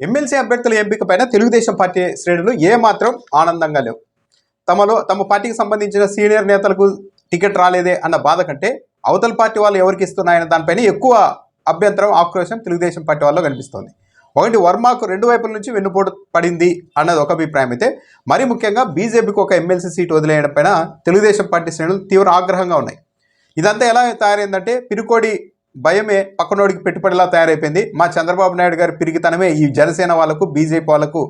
MLC అభ్యర్థుల ఎంపిక పైన తెలుగుదేశం పార్టీ శ్రేణులు ఏమాత్రం ఆనందంగా లేవు. తమ పార్టీకి సంబంధించిన సీనియర్ నేతలకు టికెట్ రాలేదే అన్న బాధ కంటే అవతల పార్టీ వాళ్ళు ఎవరికి ఇస్తున్నాయన్న దానిపైన ఎక్కువ అభ్యంతరం, ఆక్రోశం తెలుగుదేశం పార్టీ వాళ్ళలో కనిపిస్తోంది. ఒకటి, వర్మకు రెండు వైపుల నుంచి వెన్నుపోటు పడింది అన్నది ఒక అభిప్రాయం అయితే, మరీ ముఖ్యంగా బీజేపీకి ఒక ఎమ్మెల్సీ సీటు వదిలేయడం పైన తెలుగుదేశం పార్టీ శ్రేణులు తీవ్ర ఆగ్రహంగా ఉన్నాయి. ఇదంతా ఎలా తయారైందంటే పిరుకోడి భయమే పక్కనోడికి పెట్టుబడిలా తయారైపోయింది. మా చంద్రబాబు నాయుడు గారి పిరిగితనమే ఈ జనసేన వాళ్ళకు, బీజేపీ వాళ్ళకు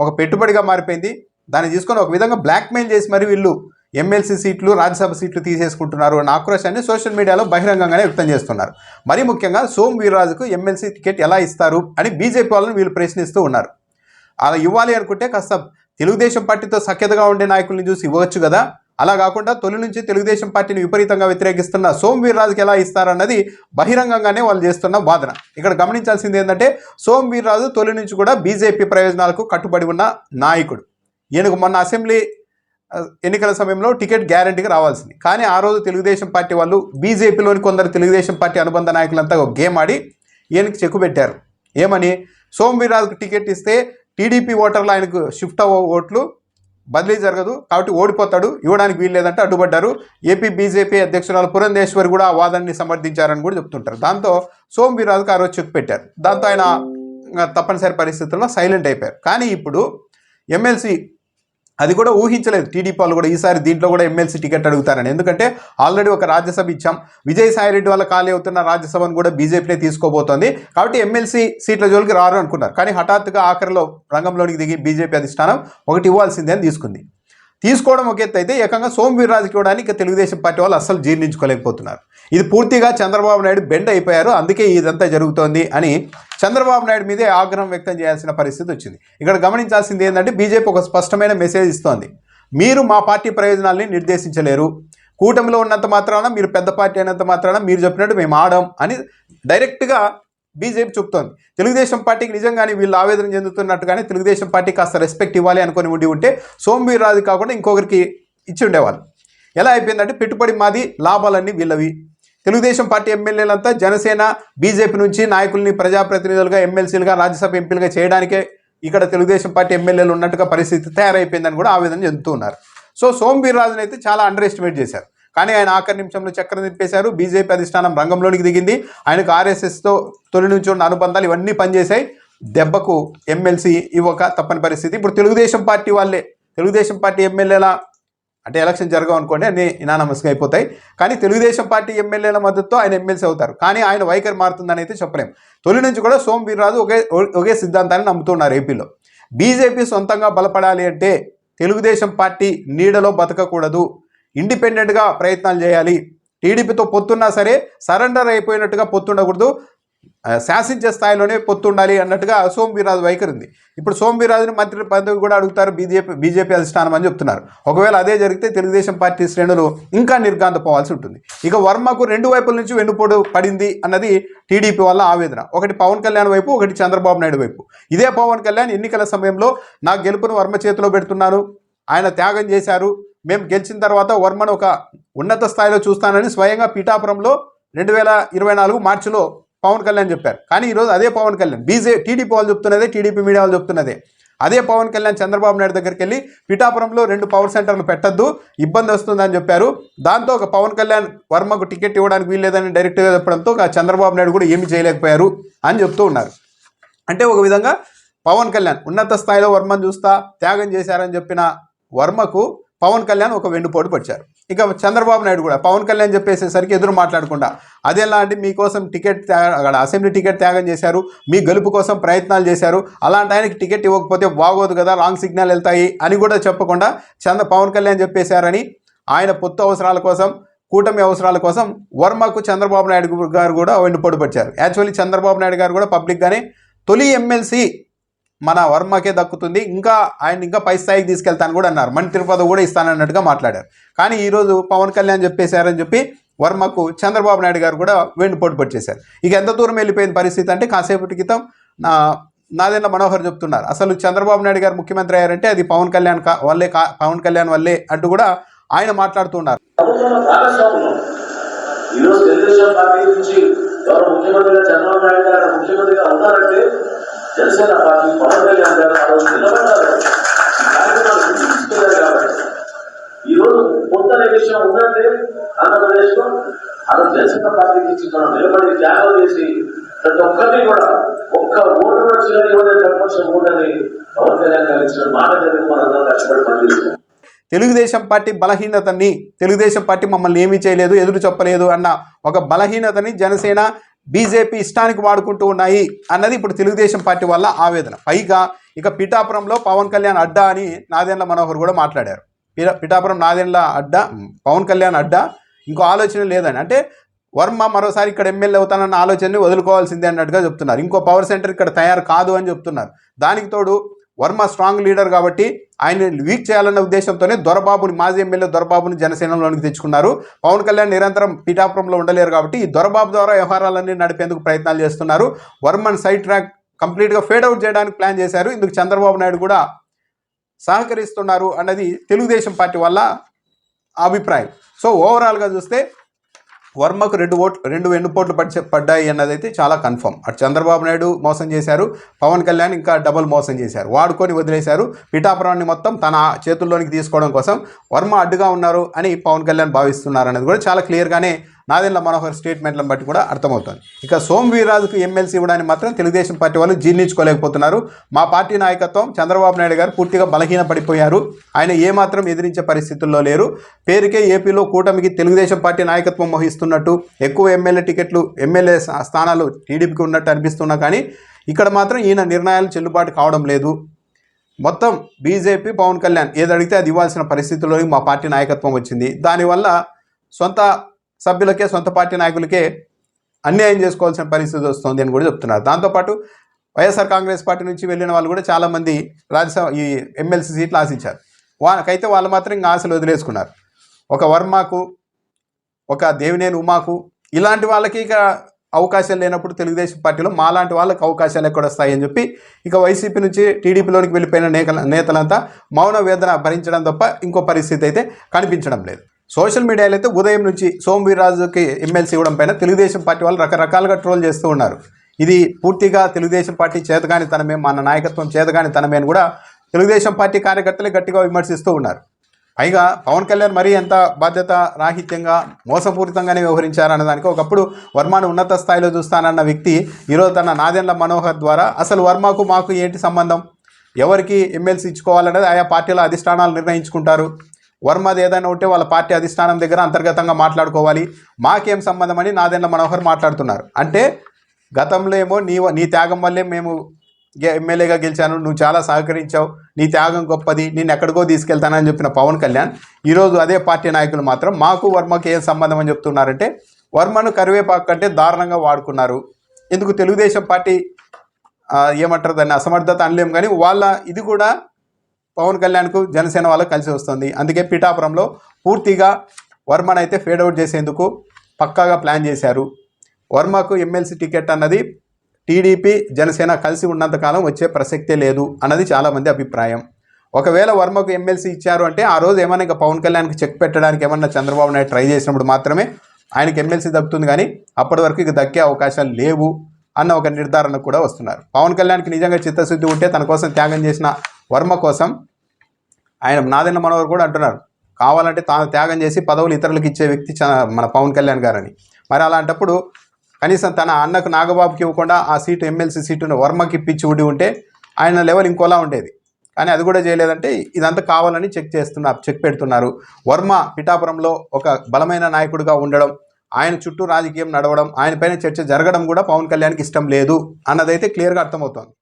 ఒక పెట్టుబడిగా మారిపోయింది. దాన్ని తీసుకొని ఒక విధంగా బ్లాక్మెయిల్ చేసి మరి వీళ్ళు ఎమ్మెల్సీ సీట్లు, రాజ్యసభ సీట్లు తీసేసుకుంటున్నారు అన్న ఆక్రోశాన్ని సోషల్ మీడియాలో బహిరంగంగానే వ్యక్తం చేస్తున్నారు. మరీ ముఖ్యంగా సోము వీర్రాజుకు ఎమ్మెల్సీ టికెట్ ఎలా ఇస్తారు అని బీజేపీ వాళ్ళని వీళ్ళు ప్రశ్నిస్తూ ఉన్నారు. అలా ఇవ్వాలి అనుకుంటే కాస్త తెలుగుదేశం పార్టీతో సఖ్యతగా ఉండే నాయకుల్ని చూసి ఇవ్వచ్చు కదా. అలా కాకుండా తొలి నుంచి తెలుగుదేశం పార్టీని విపరీతంగా వ్యతిరేకిస్తున్న సోము వీర్రాజుకి ఎలా ఇస్తారన్నది బహిరంగంగానే వాళ్ళు చేస్తున్న వాదన. ఇక్కడ గమనించాల్సింది ఏంటంటే, సోము వీర్రాజు తొలి నుంచి కూడా బీజేపీ ప్రయోజనాలకు కట్టుబడి ఉన్న నాయకుడు. ఈయనకు మొన్న అసెంబ్లీ ఎన్నికల సమయంలో టికెట్ గ్యారంటీగా రావాల్సింది. కానీ ఆ రోజు తెలుగుదేశం పార్టీ వాళ్ళు బీజేపీలోని కొందరు తెలుగుదేశం పార్టీ అనుబంధ నాయకులంతా ఒక గేమ్ ఆడి ఈయనకి చెక్కు పెట్టారు. ఏమని, సోము వీర్రాజుకు టికెట్ ఇస్తే టీడీపీ ఓటర్లు ఆయనకు షిఫ్ట్ అవ్వ ఓట్లు బదిలీ జరగదు కాబట్టి ఓడిపోతాడు, ఇవ్వడానికి వీల్లేదంటే అడ్డుపడ్డారు. ఏపీ బీజేపీ అధ్యక్షురాలు పురంధేశ్వరి కూడా ఆ వాదనని సమర్థించారని కూడా చెప్తుంటారు. దాంతో సోము వీర్రాజుకు ఆ రోజు చెక్ పెట్టారు. దాంతో ఆయన తప్పనిసరి పరిస్థితుల్లో సైలెంట్ అయిపోయారు. కానీ ఇప్పుడు ఎమ్మెల్సీ అది కూడా ఊహించలేదు టీడీపీ వాళ్ళు కూడా ఈసారి దీంట్లో కూడా ఎమ్మెల్సీ టికెట్ అడుగుతారని. ఎందుకంటే ఆల్రెడీ ఒక రాజ్యసభ ఇచ్చాం, విజయసాయిరెడ్డి వల్ల ఖాళీ అవుతున్న రాజ్యసభను కూడా బీజేపీనే తీసుకోబోతోంది కాబట్టి ఎమ్మెల్సీ సీట్ల జోలికి రారు అనుకున్నారు. కానీ హఠాత్తుగా ఆఖరిలో రంగంలోనికి దిగి బీజేపీ అధిష్టానం ఒకటి ఇవ్వాల్సిందే అని తీసుకుంది. తీసుకోవడం ఒక ఎత్తు అయితే, ఏకంగా సోము వీర్రాజుకి ఇవ్వడానికి తెలుగుదేశం పార్టీ వాళ్ళు అస్సలు జీర్ణించుకోలేకపోతున్నారు. ఇది పూర్తిగా చంద్రబాబు నాయుడు బెండ్ అయిపోయారు, అందుకే ఇదంతా జరుగుతోంది అని చంద్రబాబు నాయుడు మీదే ఆగ్రహం వ్యక్తం చేయాల్సిన పరిస్థితి వచ్చింది. ఇక్కడ గమనించాల్సింది ఏంటంటే, బీజేపీ ఒక స్పష్టమైన మెసేజ్ ఇస్తోంది. మీరు మా పార్టీ ప్రయోజనాల్ని నిర్దేశించలేరు, కూటమిలో ఉన్నంత మాత్రాన, మీరు పెద్ద పార్టీ అయినంత మాత్రాన మీరు చెప్పినట్టు మేము ఆడాం అని డైరెక్ట్గా బీజేపీ చెప్తోంది. తెలుగుదేశం పార్టీకి నిజంగానే వీళ్ళు ఆవేదన చెందుతున్నట్టుగానే తెలుగుదేశం పార్టీ కాస్త రెస్పెక్ట్ ఇవ్వాలి అనుకుని ఉంటే సోము వీర్రాజు కాకుండా ఇంకొకరికి ఇచ్చి ఉండేవాళ్ళు. ఎలా అయిపోయిందంటే, పెట్టుబడి మాది, లాభాలన్నీ వీళ్ళవి. తెలుగుదేశం పార్టీ ఎమ్మెల్యేలంతా జనసేన, బీజేపీ నుంచి నాయకుల్ని ప్రజాప్రతినిధులుగా, ఎమ్మెల్సీలుగా, రాజ్యసభ ఎంపీలుగా చేయడానికే ఇక్కడ తెలుగుదేశం పార్టీ ఎమ్మెల్యేలు ఉన్నట్టుగా పరిస్థితి తయారైపోయిందని కూడా ఆవేదన చెందుతూ ఉన్నారు. సో సోము వీర్రాజుని అయితే చాలా అండర్ ఎస్టిమేట్ చేశారు. కానీ ఆయన ఆఖరి నిమిషంలో చక్రం తిప్పేశారు. బీజేపీ అధిష్టానం రంగంలోనికి దిగింది. ఆయనకు ఆర్ఎస్ఎస్తో తొలి నుంచి ఉన్న అనుబంధాలు ఇవన్నీ పనిచేశాయి. దెబ్బకు ఎమ్మెల్సీ ఇవ్వక తప్పని పరిస్థితి. ఇప్పుడు తెలుగుదేశం పార్టీ వాళ్ళే, తెలుగుదేశం పార్టీ ఎమ్మెల్యేల అంటే ఎలక్షన్ జరగవు అనుకోండి, అన్నీ ఇనానమస్గా అయిపోతాయి. కానీ తెలుగుదేశం పార్టీ ఎమ్మెల్యేల మద్దతుతో ఆయన ఎమ్మెల్సీ అవుతారు. కానీ ఆయన వైఖరి మారుతుందని అయితే చెప్పలేము. తొలి నుంచి కూడా సోము వీర్రాజు ఒకే సిద్ధాంతాన్ని నమ్ముతున్నారు ఏపీలో. బీజేపీ సొంతంగా బలపడాలి అంటే తెలుగుదేశం పార్టీ నీడలో బతకకూడదు, ఇండిపెండెంట్గా ప్రయత్నాలు చేయాలి. టీడీపీతో పొత్తున్నా సరే సరెండర్ అయిపోయినట్టుగా పొత్తుండకూడదు, శాసించే స్థాయిలోనే పొత్తుండాలి అన్నట్టుగా సోము వీర్రాజు వైఖరి ఉంది. ఇప్పుడు సోము వీర్రాజుని మంత్రి పదవి కూడా అడుగుతారు బీజేపీ అధిష్టానం అని చెప్తున్నారు. ఒకవేళ అదే జరిగితే తెలుగుదేశం పార్టీ శ్రేణులు ఇంకా నిర్గాంతపోవాల్సి ఉంటుంది. ఇక వర్మకు రెండు వైపుల నుంచి వెన్నుపోటు పడింది అన్నది టీడీపీ వల్ల ఆవేదన. ఒకటి పవన్ కళ్యాణ్ వైపు, ఒకటి చంద్రబాబు నాయుడు వైపు. ఇదే పవన్ కళ్యాణ్ ఎన్నికల సమయంలో నా గెలుపును వర్మ చేతిలో పెడుతున్నాను, ఆయన త్యాగం చేశారు, మేము గెలిచిన తర్వాత వర్మను ఒక ఉన్నత స్థాయిలో చూస్తానని స్వయంగా పిఠాపురంలో 2024 మార్చిలో పవన్ కళ్యాణ్ చెప్పారు. కానీ ఈరోజు అదే పవన్ కళ్యాణ్ టీడీపీ వాళ్ళు చెప్తున్నదే, టీడీపీ మీడియా వాళ్ళు చెప్తున్నదే. అదే పవన్ కళ్యాణ్ చంద్రబాబు నాయుడు దగ్గరికి వెళ్ళి పిఠాపురంలో 2 పవర్ సెంటర్లు పెట్టద్దు, ఇబ్బంది వస్తుందని చెప్పారు. దాంతో ఒక పవన్ కళ్యాణ్ వర్మకు టికెట్ ఇవ్వడానికి వీల్లేదని డైరెక్ట్గా చెప్పడంతో చంద్రబాబు నాయుడు కూడా ఏమీ చేయలేకపోయారు అని చెప్తూ ఉన్నారు. అంటే ఒక విధంగా పవన్ కళ్యాణ్ ఉన్నత స్థాయిలో వర్మను చూస్తా త్యాగం చేశారని చెప్పిన వర్మకు పవన్ కళ్యాణ్ ఒక వెన్నుపోటు పడిచారు. ఇక చంద్రబాబు నాయుడు కూడా పవన్ కళ్యాణ్ చెప్పేసేసరికి ఎదురు మాట్లాడకుండా అదేలా అంటే మీకోసం అసెంబ్లీ టికెట్ త్యాగం చేశారు, మీ గెలుపు కోసం ప్రయత్నాలు చేశారు, అలాంటి ఆయనకి టికెట్ ఇవ్వకపోతే బాగోదు కదా, రాంగ్ సిగ్నల్ వెళ్తాయి అని కూడా చెప్పకుండా పవన్ కళ్యాణ్ చెప్పేశారని ఆయన పొత్తు అవసరాల కోసం, కూటమి అవసరాల కోసం వర్మకు చంద్రబాబు నాయుడు గారు కూడా వెన్నుపోటు పడిచారు. యాక్చువల్లీ చంద్రబాబు నాయుడు గారు కూడా పబ్లిక్గానే తొలి ఎమ్మెల్సీ మన వర్మకే దక్కుతుంది, ఆయన పై స్థాయికి తీసుకెళ్తాను కూడా అన్నారు, మంత్రి పదవి కూడా ఇస్తానన్నట్టుగా మాట్లాడారు. కానీ ఈరోజు పవన్ కళ్యాణ్ చెప్పేశారని చెప్పి వర్మకు చంద్రబాబు నాయుడు గారు కూడా వెన్నుపోటు పడిచేశారు. ఇక ఎంత దూరం వెళ్ళిపోయిన పరిస్థితి అంటే, కాసేపటి క్రితం నాదెండ్ల మనోహర్ చెప్తున్నారు, అసలు చంద్రబాబు నాయుడు గారు ముఖ్యమంత్రి అయ్యారంటే అది పవన్ కళ్యాణ్ వల్లే అంటూ కూడా ఆయన మాట్లాడుతున్నారు. జనసేన పార్టీ పవన్ కళ్యాణ్ గారు ఆ రోజు నిలబడ్డారు, ఈ కార్యక్రమాలు తీసుకెళ్లారు. కాబట్టి ఈ రోజు పొందనే విషయం ఉందంటే ఆంధ్రప్రదేశ్ లో ఆ రోజు జనసేన పార్టీకి ఇచ్చి మనం నిలబడి త్యాగం చేసి ప్రతి ఒక్కరిని కూడా ఒక్క ఓటు కూడా చేయని ప్రతిపక్షం ఓటని పవన్ కళ్యాణ్ గారు ఇచ్చిన మాట జరిగి మనందరం కష్టపడి పనిచేస్తాం. తెలుగుదేశం పార్టీ బలహీనతని, తెలుగుదేశం పార్టీ మమ్మల్ని ఏమీ చేయలేదు, ఎదురు చెప్పలేదు అన్న ఒక బలహీనతని జనసేన బీజేపీ ఇష్టానికి వాడుకుంటూ ఉన్నాయి అన్నది ఇప్పుడు తెలుగుదేశం పార్టీ వల్ల ఆవేదన. పైగా ఇక పిఠాపురంలో పవన్ కళ్యాణ్ అడ్డా అని నాదెండ్ల మనోహర్ కూడా మాట్లాడారు. పిఠాపురం నాదెండ్ల అడ్డా, పవన్ కళ్యాణ్ అడ్డా, ఇంకో ఆలోచన లేదని. అంటే వర్మ మరోసారి ఇక్కడ ఎమ్మెల్యే అవుతానన్న ఆలోచనని వదులుకోవాల్సిందే అన్నట్టుగా చెప్తున్నారు. ఇంకో పవర్ సెంటర్ ఇక్కడ తయారు కాదు అని చెప్తున్నారు. దానికి తోడు వర్మ స్ట్రాంగ్ లీడర్ కాబట్టి ఆయన వీక్ చేయాలన్న ఉద్దేశంతోనే దొరబాబుని, మాజీ ఎమ్మెల్యే దొరబాబుని జనసేనలోనికి తెచ్చుకున్నారు. పవన్ కళ్యాణ్ నిరంతరం పిఠాపురంలో ఉండలేరు కాబట్టి ఈ దొరబాబు ద్వారా వ్యవహారాలన్నీ నడిపేందుకు ప్రయత్నాలు చేస్తున్నారు. వర్మన్ సైడ్ ట్రాక్ కంప్లీట్గా ఫేడ్ అవుట్ చేయడానికి ప్లాన్ చేశారు. ఇందుకు చంద్రబాబు నాయుడు కూడా సహకరిస్తున్నారు అన్నది తెలుగుదేశం పార్టీ వల్ల అభిప్రాయం. సో ఓవరాల్గా చూస్తే వర్మకు 2 వెన్నుపోట్లు పడ్డాయి అన్నదైతే చాలా కన్ఫర్మ్. అటు చంద్రబాబు నాయుడు మోసం చేశారు, పవన్ కళ్యాణ్ ఇంకా డబుల్ మోసం చేశారు, వాడుకొని వదిలేశారు. పిఠాపురాన్ని మొత్తం తన చేతుల్లోనికి తీసుకోవడం కోసం వర్మ అడ్డుగా ఉన్నారు అని పవన్ కళ్యాణ్ భావిస్తున్నారు అనేది కూడా చాలా క్లియర్గానే నాదెండ్ల మనోహర్ స్టేట్మెంట్లను బట్టి కూడా అర్థమవుతుంది. ఇక సోము వీర్రాజుకు ఎమ్మెల్సీ ఇవ్వడాన్ని మాత్రం తెలుగుదేశం పార్టీ వాళ్ళు జీర్ణించుకోలేకపోతున్నారు. మా పార్టీ నాయకత్వం చంద్రబాబు నాయుడు గారు పూర్తిగా బలహీన పడిపోయారు, ఆయన ఏమాత్రం ఎదిరించే పరిస్థితుల్లో లేరు. పేరుకే ఏపీలో కూటమికి తెలుగుదేశం పార్టీ నాయకత్వం వహిస్తున్నట్టు, ఎక్కువ ఎమ్మెల్యే స్థానాలు టీడీపీకి ఉన్నట్టు అనిపిస్తున్నా కానీ ఇక్కడ మాత్రం ఈయన నిర్ణయాలు చెల్లుబాటు కావడం లేదు. మొత్తం బీజేపీ, పవన్ కళ్యాణ్ ఏది అడిగితే అది ఇవ్వాల్సిన పరిస్థితుల్లోకి మా పార్టీ నాయకత్వం వచ్చింది. దానివల్ల సొంత సభ్యులకే, సొంత పార్టీ నాయకులకే అన్యాయం చేసుకోవాల్సిన పరిస్థితి వస్తుంది అని కూడా చెప్తున్నారు. దాంతోపాటు వైఎస్ఆర్ కాంగ్రెస్ పార్టీ నుంచి వెళ్ళిన వాళ్ళు కూడా చాలామంది రాజ్యసభ ఈ ఎమ్మెల్సీ సీట్లు ఆశించారు. వాళ్ళకైతే వాళ్ళు మాత్రం ఇంకా ఆశలు వదిలేసుకున్నారు. ఒక వర్మకు, ఒక దేవినేని ఉమాకు, ఇలాంటి వాళ్ళకి ఇక అవకాశాలు లేనప్పుడు తెలుగుదేశం పార్టీలో మాలాంటి వాళ్ళకి అవకాశాలు ఎక్కడ వస్తాయి అని చెప్పి ఇక వైసీపీ నుంచి టీడీపీలోనికి వెళ్ళిపోయిన నేతలంతా మౌన వేదన భరించడం తప్ప ఇంకో పరిస్థితి అయితే కనిపించడం లేదు. సోషల్ మీడియాలో అయితే ఉదయం నుంచి సోము వీర్రాజుకి ఎమ్మెల్సీ ఇవ్వడం పైన తెలుగుదేశం పార్టీ వాళ్ళు రకరకాలుగా ట్రోల్ చేస్తూ ఉన్నారు. ఇది పూర్తిగా తెలుగుదేశం పార్టీ చేతగాని తనమే, మన నాయకత్వం చేతగాని తనమే అని కూడా తెలుగుదేశం పార్టీ కార్యకర్తలే గట్టిగా విమర్శిస్తూ ఉన్నారు. పైగా పవన్ కళ్యాణ్ మరీ ఎంత బాధ్యత రాహిత్యంగా, మోసపూరితంగానే వ్యవహరించారన్న దానికి ఒకప్పుడు వర్మను ఉన్నత స్థాయిలో చూస్తానన్న వ్యక్తి ఈరోజు తన నాదెండ్ల మనోహర్ ద్వారా అసలు వర్మకు మాకు ఏంటి సంబంధం, ఎవరికి ఎమ్మెల్సీ ఇచ్చుకోవాలనేది ఆయా పార్టీల అధిష్టానాలు నిర్ణయించుకుంటారు. వర్మది ఏదైనా ఉంటే వాళ్ళ పార్టీ అధిష్టానం దగ్గర అంతర్గతంగా మాట్లాడుకోవాలి, మాకేం సంబంధం అని నాదెండ్ల మనోహర్ మాట్లాడుతున్నారు. అంటే గతంలో ఏమో నీ త్యాగం వల్లే మేము ఎమ్మెల్యేగా గెలిచాను, నువ్వు చాలా సహకరించావు, నీ త్యాగం గొప్పది, నేను ఎక్కడికో తీసుకెళ్తానని చెప్పిన పవన్ కళ్యాణ్ ఈరోజు అదే పార్టీ నాయకులు మాత్రం మాకు వర్మకి ఏం సంబంధం అని చెప్తున్నారంటే వర్మను కరివేపాకు కంటే దారుణంగా వాడుకున్నారు. ఎందుకు తెలుగుదేశం పార్టీ ఏమంటారు దాన్ని అసమర్థత అనలేము కానీ వాళ్ళ ఇది కూడా పవన్ కళ్యాణ్కు జనసేన వాళ్ళకు కలిసి వస్తుంది. అందుకే పిఠాపురంలో పూర్తిగా వర్మను అయితే ఫేడ్ అవుట్ చేసేందుకు పక్కాగా ప్లాన్ చేశారు. వర్మకు ఎమ్మెల్సీ టికెట్ అన్నది టీడీపీ, జనసేన కలిసి ఉన్నంతకాలం వచ్చే ప్రసక్తే లేదు అన్నది చాలామంది అభిప్రాయం. ఒకవేళ వర్మకు ఎమ్మెల్సీ ఇచ్చారు అంటే ఆ రోజు ఏమైనా ఇంకా పవన్ కళ్యాణ్కి చెక్ పెట్టడానికి ఏమన్నా చంద్రబాబు నాయుడు ట్రై చేసినప్పుడు మాత్రమే ఆయనకి ఎమ్మెల్సీ దక్కుతుంది, కానీ అప్పటి వరకు ఇక దక్కే అవకాశాలు లేవు అన్న ఒక నిర్ధారణ కూడా వస్తున్నారు. పవన్ కళ్యాణ్కి నిజంగా చిత్తశుద్ధి ఉంటే తన కోసం త్యాగం చేసిన వర్మ కోసం ఆయన నాదెండ్ల మనోహర్ కూడా అంటున్నారు, కావాలంటే తాను త్యాగం చేసి పదవులు ఇతరులకు ఇచ్చే వ్యక్తి మన పవన్ కళ్యాణ్ గారని. మరి అలాంటప్పుడు కనీసం తన అన్నకు నాగబాబుకి ఇవ్వకుండా ఆ సీటు, ఎమ్మెల్సీ సీటును వర్మకి ఇప్పించి ఉంటే ఆయన లెవెల్ ఇంకోలా ఉండేది. కానీ అది కూడా చేయలేదంటే ఇదంతా కావాలని చెక్ పెడుతున్నారు. వర్మ పిఠాపురంలో ఒక బలమైన నాయకుడిగా ఉండడం, ఆయన చుట్టూ రాజకీయం నడవడం, ఆయన పైన చర్చ జరగడం కూడా పవన్ కళ్యాణ్కి ఇష్టం లేదు అన్నదైతే క్లియర్గా అర్థమవుతోంది.